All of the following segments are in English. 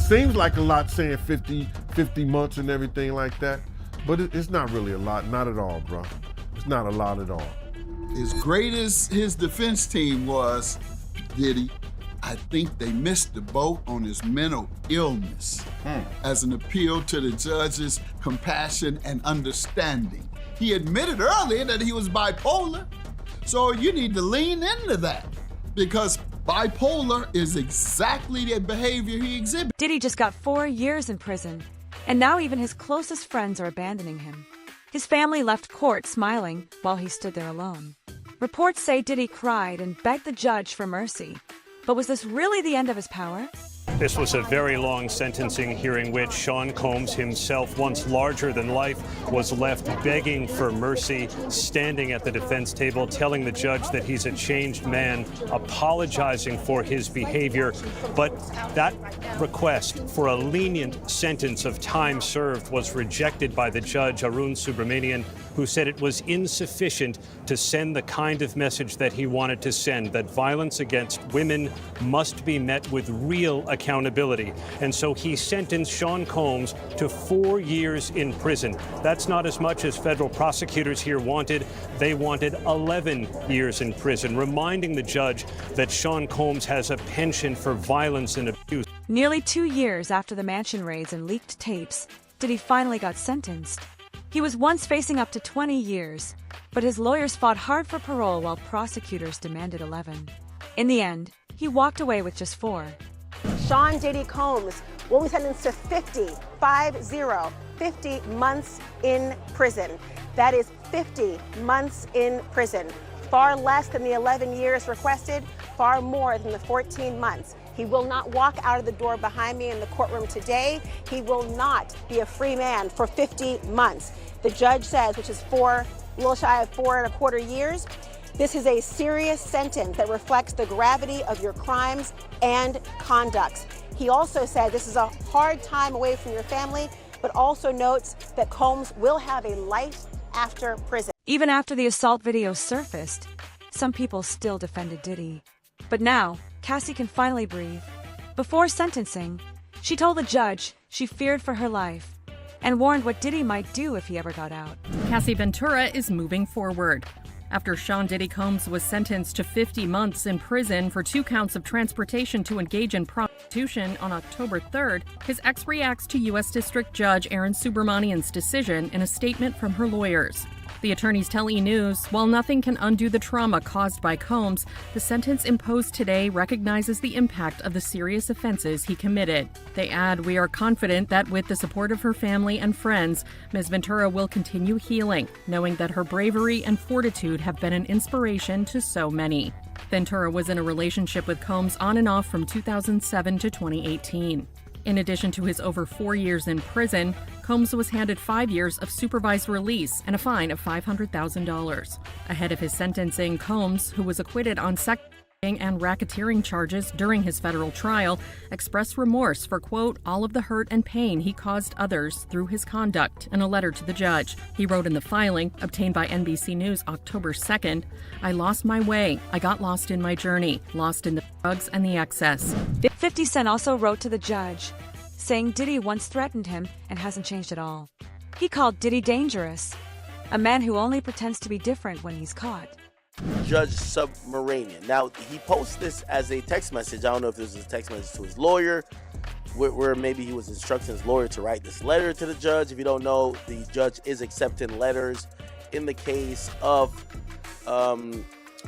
seems like a lot saying 50 months and everything like that, but it's not really a lot, not at all, bro. It's not a lot at all. As great as his defense team was, Diddy, I think they missed the boat on his mental illness as an appeal to the judge's compassion and understanding. He admitted earlier that he was bipolar, so you need to lean into that because bipolar is exactly the behavior he exhibits. Diddy just got 4 years in prison, and now even his closest friends are abandoning him. His family left court smiling while he stood there alone. Reports say Diddy cried and begged the judge for mercy. But was this really the end of his power? This was a very long sentencing hearing which Sean Combs himself, once larger than life, was left begging for mercy, standing at the defense table, telling the judge that he's a changed man, apologizing for his behavior. But that request for a lenient sentence of time served was rejected by the judge, Arun Subramanian, who said it was insufficient to send the kind of message that he wanted to send, that violence against women must be met with real accountability. And so he sentenced Sean Combs to 4 years in prison. That's not as much as federal prosecutors here wanted. They wanted 11 years in prison, reminding the judge that Sean Combs has a penchant for violence and abuse. Nearly 2 years after the mansion raids and leaked tapes, Diddy finally got sentenced. He was once facing up to 20 years, but his lawyers fought hard for parole while prosecutors demanded 11. In the end, he walked away with just 4. Sean Diddy Combs will be sentenced to 50 months in prison. That is 50 months in prison. Far less than the 11 years requested, far more than the 14 months. He will not walk out of the door behind me in the courtroom today. He will not be a free man for 50 months. The judge says, which is a little shy of 4.25 years. This is a serious sentence that reflects the gravity of your crimes and conducts. He also said this is a hard time away from your family, but also notes that Combs will have a life after prison. Even after the assault video surfaced, some people still defended Diddy. But now, Cassie can finally breathe. Before sentencing, she told the judge she feared for her life and warned what Diddy might do if he ever got out. Cassie Ventura is moving forward. After Sean Diddy Combs was sentenced to 50 months in prison for 2 counts of transportation to engage in prostitution on October 3rd, his ex reacts to U.S. District Judge Arun Subramanian's decision in a statement from her lawyers. The attorneys tell E! News, while nothing can undo the trauma caused by Combs, the sentence imposed today recognizes the impact of the serious offenses he committed. They add, "We are confident that with the support of her family and friends, Ms. Ventura will continue healing, knowing that her bravery and fortitude have been an inspiration to so many." Ventura was in a relationship with Combs on and off from 2007 to 2018. In addition to his over 4 years in prison, Combs was handed 5 years of supervised release and a fine of $500,000. Ahead of his sentencing, Combs, who was acquitted on sex and racketeering charges during his federal trial, expressed remorse for, quote, all of the hurt and pain he caused others through his conduct in a letter to the judge. He wrote in the filing, obtained by NBC News October 2nd, "I lost my way. I got lost in my journey, lost in the drugs and the excess." 50 Cent also wrote to the judge, saying Diddy once threatened him and hasn't changed at all. He called Diddy dangerous, a man who only pretends to be different when he's caught. Judge Subramanian. Now, he posted this as a text message. I don't know if this was a text message to his lawyer, where maybe he was instructing his lawyer to write this letter to the judge. If you don't know, the judge is accepting letters in the case of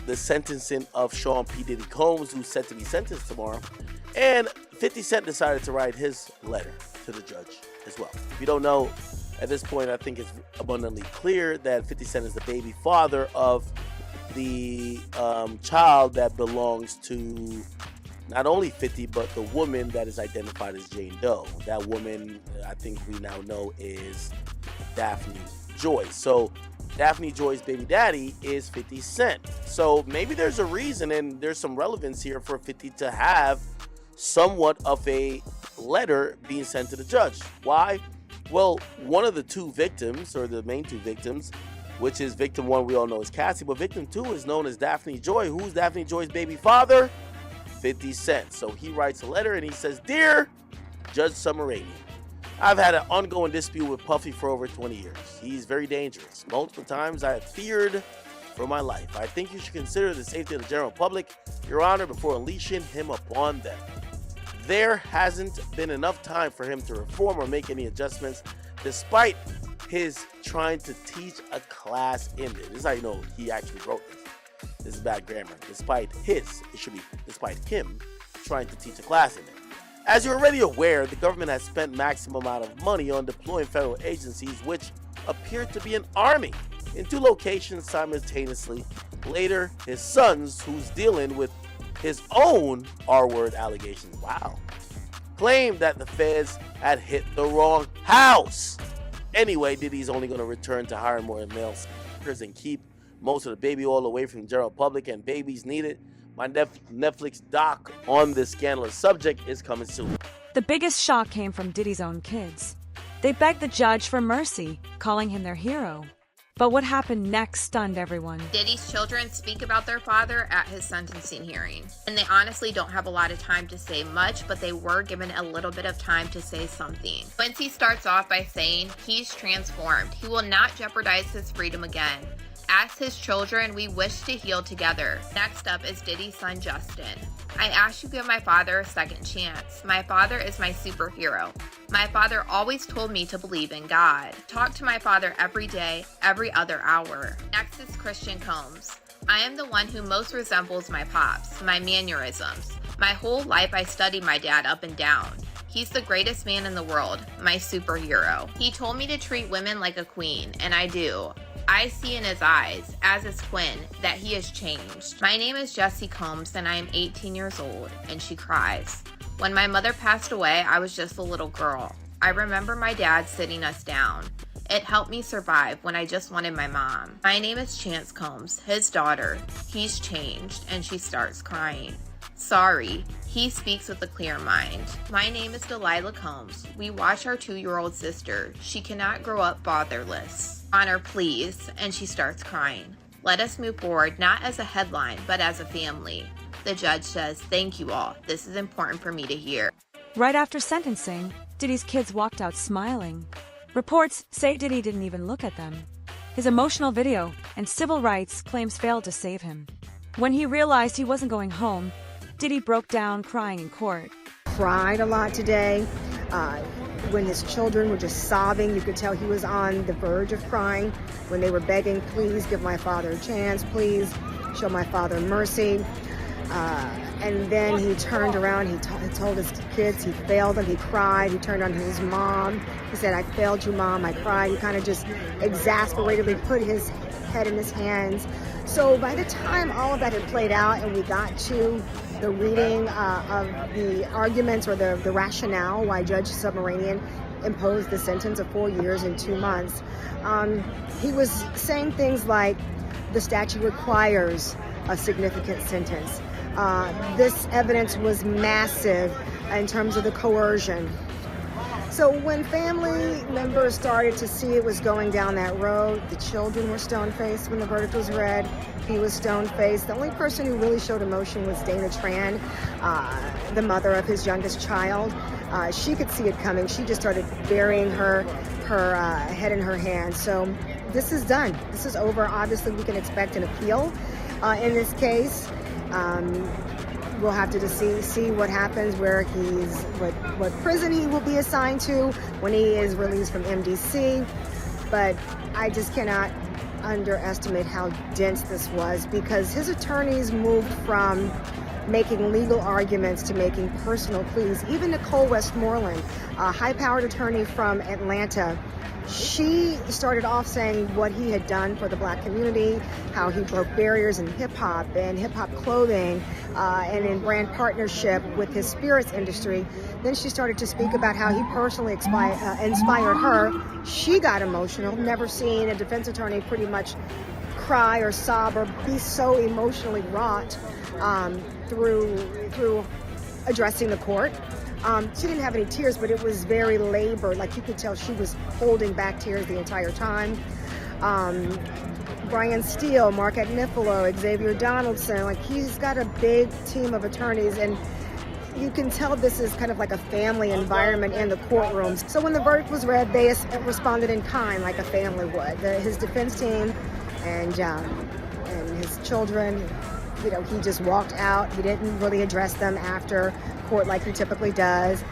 the sentencing of Sean P. Diddy Combs, who's set to be sentenced tomorrow. And 50 Cent decided to write his letter to the judge as well. If you don't know, at this point, I think it's abundantly clear that 50 Cent is the baby father of the child that belongs to not only 50, but the woman that is identified as Jane Doe. That woman, I think we now know, is Daphne Joy. So Daphne Joy's baby daddy is 50 Cent. So maybe there's a reason and there's some relevance here for 50 to have somewhat of a letter being sent to the judge. Why? Well, one of the 2 victims, or the main 2 victims, which is victim 1 we all know is Cassie, but victim 2 is known as Daphne Joy. Who's Daphne Joy's baby father? 50 Cent. So he writes a letter and he says, "Dear Judge Submarinian. I've had an ongoing dispute with Puffy for over 20 years. He's very dangerous. Multiple times I have feared for my life. I think you should consider the safety of the general public, Your Honor, before unleashing him upon them. There hasn't been enough time for him to reform or make any adjustments, despite his trying to teach a class in it. This is how you know he actually wrote this. This is bad grammar. Despite him trying to teach a class in it. As you're already aware, the government has spent maximum amount of money on deploying federal agencies, which appear to be an army, in 2 locations simultaneously. Later, his sons, who's dealing with his own R-word allegations, claimed that the feds had hit the wrong house. Anyway, Diddy's only going to return to hiring more male speakers and keep most of the baby oil away from the general public, and babies need it. My Netflix doc on this scandalous subject is coming soon. The biggest shock came from Diddy's own kids. They begged the judge for mercy, calling him their hero. But what happened next stunned everyone. Diddy's children speak about their father at his sentencing hearing. And they honestly don't have a lot of time to say much, but they were given a little bit of time to say something. Quincy starts off by saying he's transformed. He will not jeopardize his freedom again. As his children, we wish to heal together. Next up is Diddy's son, Justin. I ask you to give my father a second chance. My father is my superhero. My father always told me to believe in God. Talk to my father every day, every other hour. Next is Christian Combs. I am the one who most resembles my pops, my mannerisms. My whole life I studied my dad up and down. He's the greatest man in the world, my superhero. He told me to treat women like a queen, and I do. I see in his eyes, as his twin, that he has changed. My name is Jessie Combs, and I am 18 years old, and she cries. When my mother passed away, I was just a little girl. I remember my dad sitting us down. It helped me survive when I just wanted my mom. My name is Chance Combs, his daughter. He's changed, and she starts crying. Sorry, he speaks with a clear mind. My name is Delilah Combs. We watch our 2-year-old sister. She cannot grow up fatherless. Honor, please, and she starts crying. Let us move forward, not as a headline, but as a family. The judge says, thank you all. This is important for me to hear. Right after sentencing, Diddy's kids walked out smiling. Reports say Diddy didn't even look at them. His emotional video and civil rights claims failed to save him. When he realized he wasn't going home, Diddy broke down crying in court. Cried a lot today. When his children were just sobbing, you could tell he was on the verge of crying. When they were begging, please give my father a chance, please show my father mercy. And then he turned around, he told his kids he failed them, he cried, he turned on his mom. He said, I failed you, Mom, I cried. He kind of just exasperatedly put his head in his hands. So by the time all of that had played out and we got to the reading of the arguments or the rationale why Judge Submarinian imposed the sentence of 4 years and 2 months, he was saying things like the statute requires a significant sentence. This evidence was massive in terms of the coercion. So when family members started to see it was going down that road, the children were stone-faced when the verdict was read. He was stone-faced. The only person who really showed emotion was Dana Tran, the mother of his youngest child. She could see it coming. She just started burying her head in her hands. So this is done. This is over. Obviously, we can expect an appeal in this case. We'll have to just see what happens, where what prison he will be assigned to when he is released from MDC. But I just cannot underestimate how dense this was, because his attorneys moved from making legal arguments to making personal pleas. Even Nicole Westmoreland, a high-powered attorney from Atlanta, she started off saying what he had done for the Black community, how he broke barriers in hip-hop and hip-hop clothing, and in brand partnership with his spirits industry. Then she started to speak about how he personally inspired her. She got emotional, never seen a defense attorney pretty much cry or sob or be so emotionally wrought through addressing the court. She didn't have any tears, but it was very labored. Like, you could tell she was holding back tears the entire time. Brian Steele, Mark Agnifilo, Xavier Donaldson, like, he's got a big team of attorneys, and You can tell this is kind of like a family environment in the courtrooms. So when the verdict was read, they responded in kind like a family would. His defense team and his children, you know, he just walked out. He didn't really address them after court like he typically does.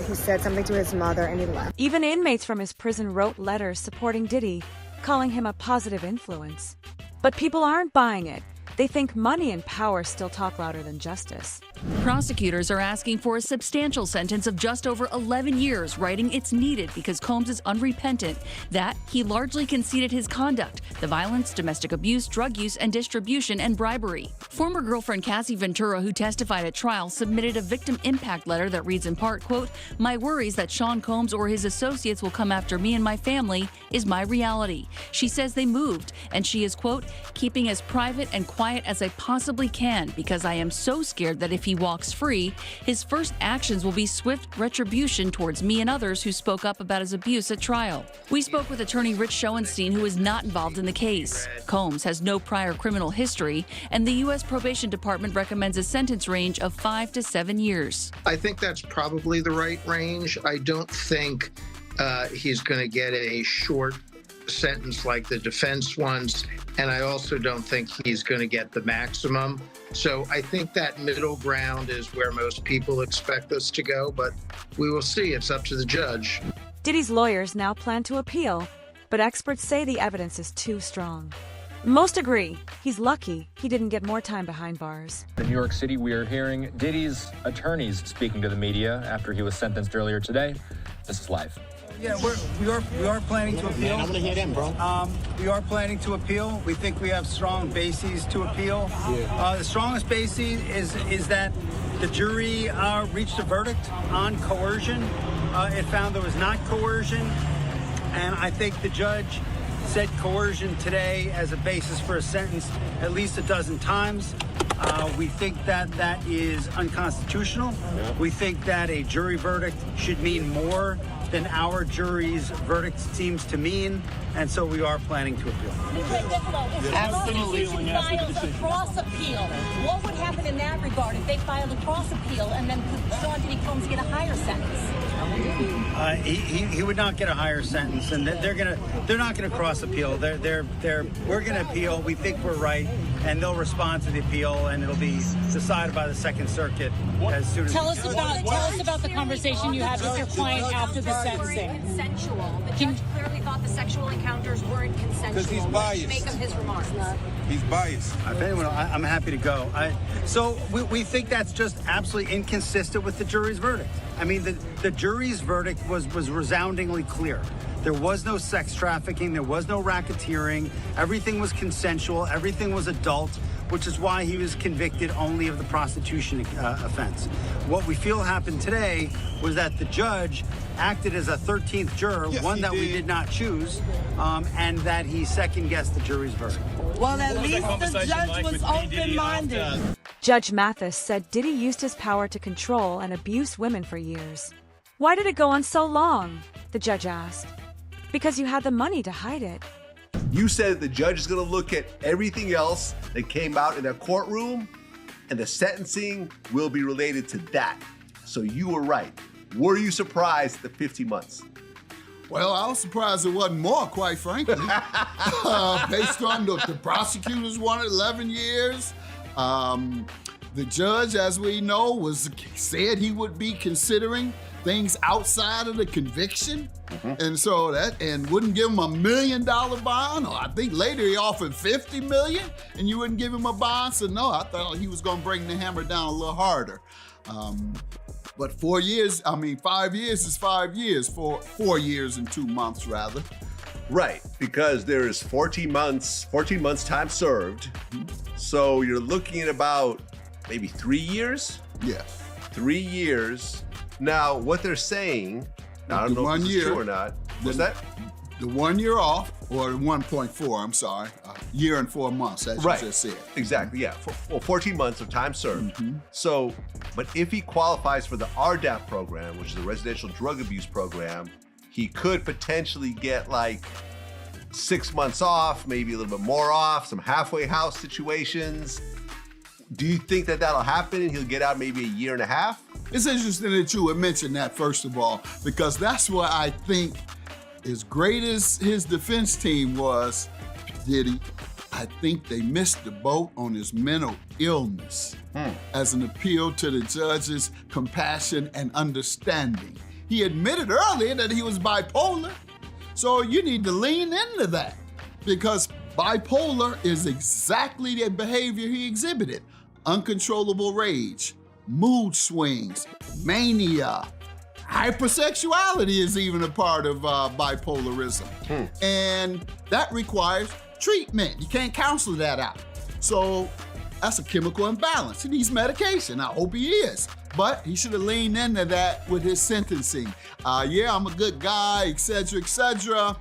He said something to his mother and he left. Even inmates from his prison wrote letters supporting Diddy, calling him a positive influence. But people aren't buying it. They think money and power still talk louder than justice. Prosecutors are asking for a substantial sentence of just over 11 years, writing it's needed because Combs is unrepentant, that he largely conceded his conduct, the violence, domestic abuse, drug use, and distribution, and bribery. Former girlfriend Cassie Ventura, who testified at trial, submitted a victim impact letter that reads in part, quote, "My worries that Sean Combs or his associates will come after me and my family is my reality." She says they moved, and she is, quote, "keeping as private and quiet as I possibly can because I am so scared that if he walks free, his first actions will be swift retribution towards me and others who spoke up about his abuse at trial." We spoke with attorney Rich Schoenstein, who is not involved in the case. Combs has no prior criminal history, and the U.S. Probation Department recommends a sentence range of 5 to 7 years. I think that's probably the right range. I don't think he's going to get a short sentence like the defense wants, and I also don't think he's going to get the maximum. So I think that middle ground is where most people expect us to go, but we will see. It's up to the judge. Diddy's lawyers now plan to appeal, but experts say the evidence is too strong. Most agree he's lucky he didn't get more time behind bars. In New York City, we are hearing Diddy's attorneys speaking to the media after he was sentenced earlier today. This is live. Yeah, we are planning to appeal. I'm gonna hear them, bro. We are planning to appeal. We think we have strong bases to appeal. The strongest basis is that the jury reached a verdict on coercion. It found there was not coercion, and I think the judge said coercion today as a basis for a sentence at least a dozen times. We think that is unconstitutional. We think that a jury verdict should mean more than our jury's verdict seems to mean, and so we are planning to appeal. Absolutely. Files a cross appeal. What would happen in that regard if they filed a cross appeal, and then could Sean Diddy Combs get a higher sentence? He would not get a higher sentence, and they're not gonna cross appeal. We're gonna appeal. We think we're right, and they'll respond to the appeal, and it'll be decided by the Second Circuit as soon as. Tell us about the conversation you had with your client after the sentencing. Consensual. The judge clearly thought the sexual encounters weren't consensual. Because he's biased. Make of his remarks. He's biased. If anyone, I'm happy to go. So we think that's just absolutely inconsistent with the jury's verdict. I mean, the jury's verdict was resoundingly clear. There was no sex trafficking. There was no racketeering. Everything was consensual. Everything was adult, which is why he was convicted only of the prostitution offense. What we feel happened today was that the judge acted as a 13th juror, one that we did not choose, and that he second-guessed the jury's verdict. Well, at least the judge was open-minded. Judge Mathis said Diddy used his power to control and abuse women for years. Why did it go on so long? The judge asked. Because you had the money to hide it. You said the judge is going to look at everything else that came out in that courtroom, and the sentencing will be related to that. So you were right. Were you surprised at the 50 months? Well, I was surprised it wasn't more, quite frankly. Based on the prosecutors wanted 11 years. The judge, as we know, said he would be considering things outside of the conviction. And so and wouldn't give him $1 million bond, or I think later he offered $50 million, and you wouldn't give him a bond. So no, I thought he was going to bring the hammer down a little harder. But 4 years, 5 years is 5 years, 4 years and 2 months rather. Right, because there is 14 months time served. So you're looking at about maybe 3 years? Yeah. 3 years. Now, what they're saying, I don't know if this is true or not. What's that? The 1 year off, or 1.4, I'm sorry, year and 4 months, as you just said. Exactly, yeah. 14 months of time served. So, but if he qualifies for the RDAP program, which is the Residential Drug Abuse Program, he could potentially get like 6 months off, maybe a little bit more off, some halfway house situations. Do you think that that'll happen and he'll get out maybe a year and a half? It's interesting that you would mention that, first of all, because that's why I think, as great as his defense team was, Diddy, I think they missed the boat on his mental illness as an appeal to the judge's compassion and understanding. He admitted earlier that he was bipolar, so you need to lean into that, because bipolar is exactly the behavior he exhibited. Uncontrollable rage, mood swings, mania. Hypersexuality is even a part of bipolarism. And that requires treatment. You can't counsel that out. So that's a chemical imbalance. He needs medication. I hope he is. But he should have leaned into that with his sentencing. Yeah, I'm a good guy, et cetera, et cetera.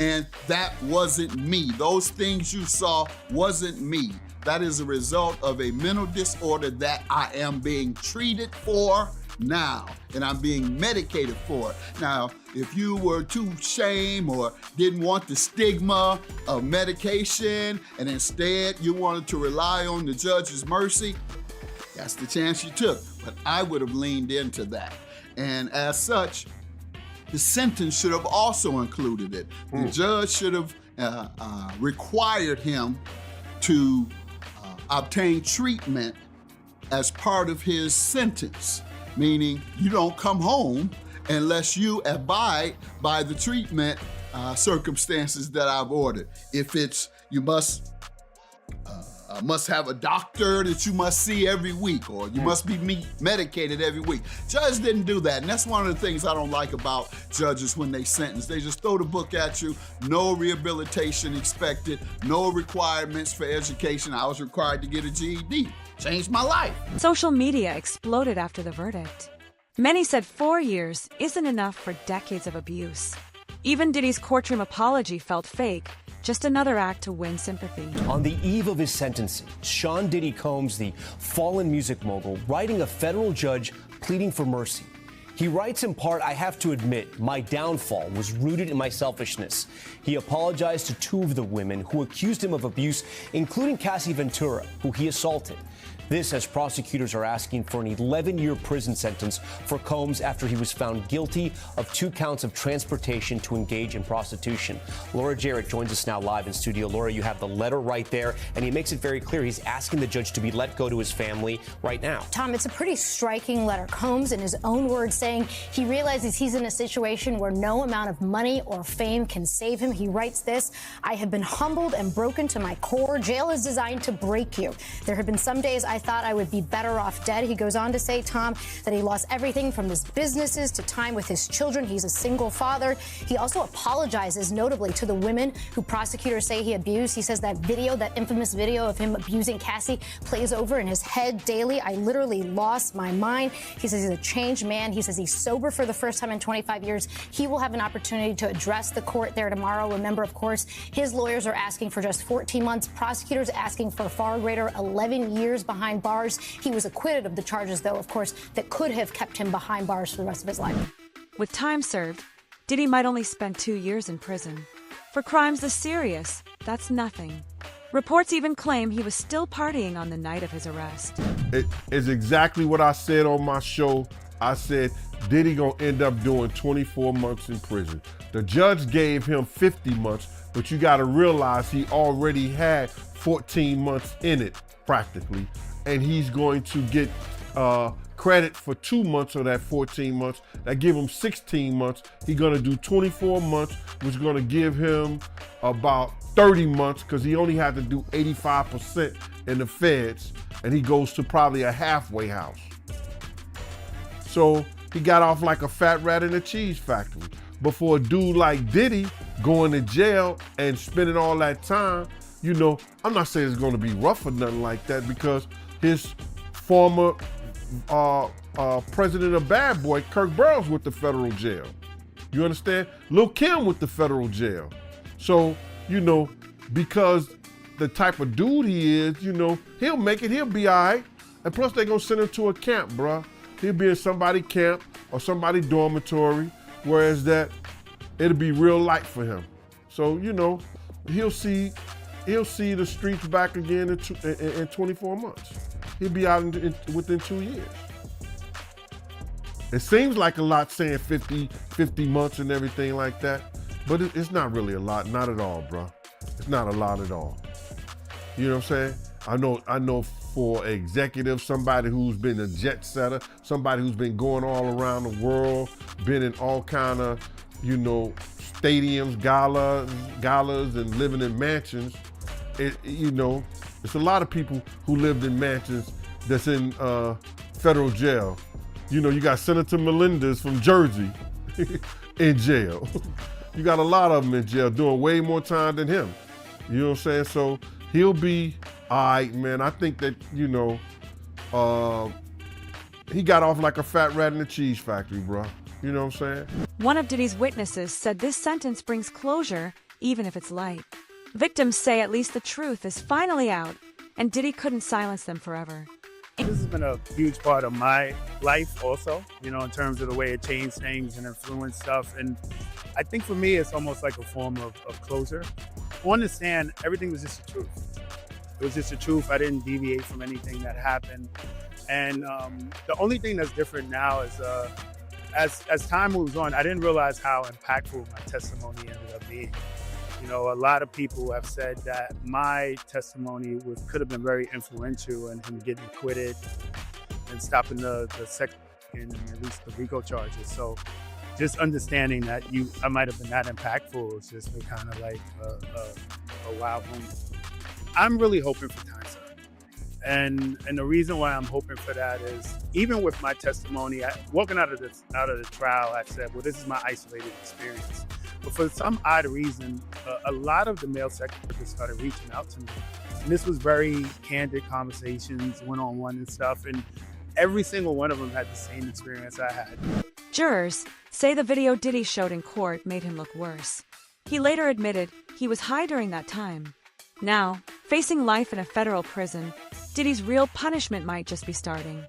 And that wasn't me. Those things you saw wasn't me. That is a result of a mental disorder that I am being treated for now, and I'm being medicated for it. Now, if you were too ashamed or didn't want the stigma of medication and instead you wanted to rely on the judge's mercy, that's the chance you took. But I would have leaned into that. And as such, the sentence should have also included it. The judge should have required him to obtain treatment as part of his sentence, meaning you don't come home unless you abide by the treatment circumstances that I've ordered. If it's, you must have a doctor that you must see every week, or you must be medicated every week. Judge didn't do that, and that's one of the things I don't like about judges when they sentence. They just throw the book at you, no rehabilitation expected, no requirements for education. I was required to get a GED. Changed my life. Social media exploded after the verdict. Many said 4 years isn't enough for decades of abuse. Even Diddy's courtroom apology felt fake, just another act to win sympathy. On the eve of his sentencing, Sean Diddy Combs, the fallen music mogul, writing a federal judge pleading for mercy. He writes in part, "I have to admit, my downfall was rooted in my selfishness." He apologized to 2 of the women who accused him of abuse, including Cassie Ventura, who he assaulted. This as prosecutors are asking for an 11-year prison sentence for Combs after he was found guilty of 2 counts of transportation to engage in prostitution. Laura Jarrett joins us now live in studio. Laura, you have the letter right there, and he makes it very clear he's asking the judge to be let go to his family right now. Tom, it's a pretty striking letter. Combs, in his own words, saying he realizes he's in a situation where no amount of money or fame can save him. He writes this: "I have been humbled and broken to my core. Jail is designed to break you. There have been some days I thought I would be better off dead." He goes on to say, Tom, that he lost everything from his businesses to time with his children. He's a single father. He also apologizes, notably, to the women who prosecutors say he abused. He says that video, that infamous video of him abusing Cassie, plays over in his head daily. "I literally lost my mind." He says he's a changed man. He says he's sober for the first time in 25 years. He will have an opportunity to address the court there tomorrow. Remember, of course, his lawyers are asking for just 14 months. Prosecutors asking for far greater, 11 years behind bars. He was acquitted of the charges, though, of course, that could have kept him behind bars for the rest of his life. With time served, Diddy might only spend 2 years in prison. For crimes this serious, that's nothing. Reports even claim he was still partying on the night of his arrest. It is exactly what I said on my show. I said Diddy gonna end up doing 24 months in prison. The judge gave him 50 months, but you gotta realize he already had 14 months in it, practically. And he's going to get credit for 2 months of that 14 months. That give him 16 months. He's gonna do 24 months, which is gonna give him about 30 months, because he only had to do 85% in the feds, and he goes to probably a halfway house. So he got off like a fat rat in a cheese factory. But for a dude like Diddy going to jail and spending all that time, you know, I'm not saying it's gonna be rough or nothing like that, because his former president of Bad Boy, Kirk Burrows, with the federal jail. You understand? Lil' Kim with the federal jail. So, you know, because the type of dude he is, you know, he'll make it, he'll be all right. And plus they gonna send him to a camp, bruh. He'll be in somebody camp or somebody dormitory, whereas that it'll be real light for him. So, you know, he'll see the streets back again in 24 months. He'll be out within 2 years. It seems like a lot saying 50 months and everything like that, but it's not really a lot, not at all, bro. It's not a lot at all. You know what I'm saying? I know for executive, somebody who's been a jet setter, somebody who's been going all around the world, been in all kind of, you know, stadiums, galas, and living in mansions. You know, it's a lot of people who lived in mansions that's in federal jail. You know, you got Senator Melendez from Jersey in jail. You got a lot of them in jail doing way more time than him. You know what I'm saying? So he'll be all right, man. I think that, you know, he got off like a fat rat in the cheese factory, bro. You know what I'm saying? One of Diddy's witnesses said this sentence brings closure, even if it's light. Victims say at least the truth is finally out, and Diddy couldn't silence them forever. This has been a huge part of my life also, you know, in terms of the way it changed things and influenced stuff. And I think for me, it's almost like a form of closure. On the stand, everything was just the truth. It was just the truth. I didn't deviate from anything that happened. And the only thing that's different now is as time moves on, I didn't realize how impactful my testimony ended up being. You know, a lot of people have said that my testimony could have been very influential in him getting acquitted and stopping the second and at least the RICO charges. So just understanding that I might have been that impactful is just kind of like a wow moment. I'm really hoping for time served. And the reason why I'm hoping for that is even with my testimony, walking out of the trial, I said, well, this is my isolated experience. But for some odd reason, a lot of the male sex workers started reaching out to me. And this was very candid conversations, one-on-one and stuff. And every single one of them had the same experience I had. Jurors say the video Diddy showed in court made him look worse. He later admitted he was high during that time. Now, facing life in a federal prison, Diddy's real punishment might just be starting.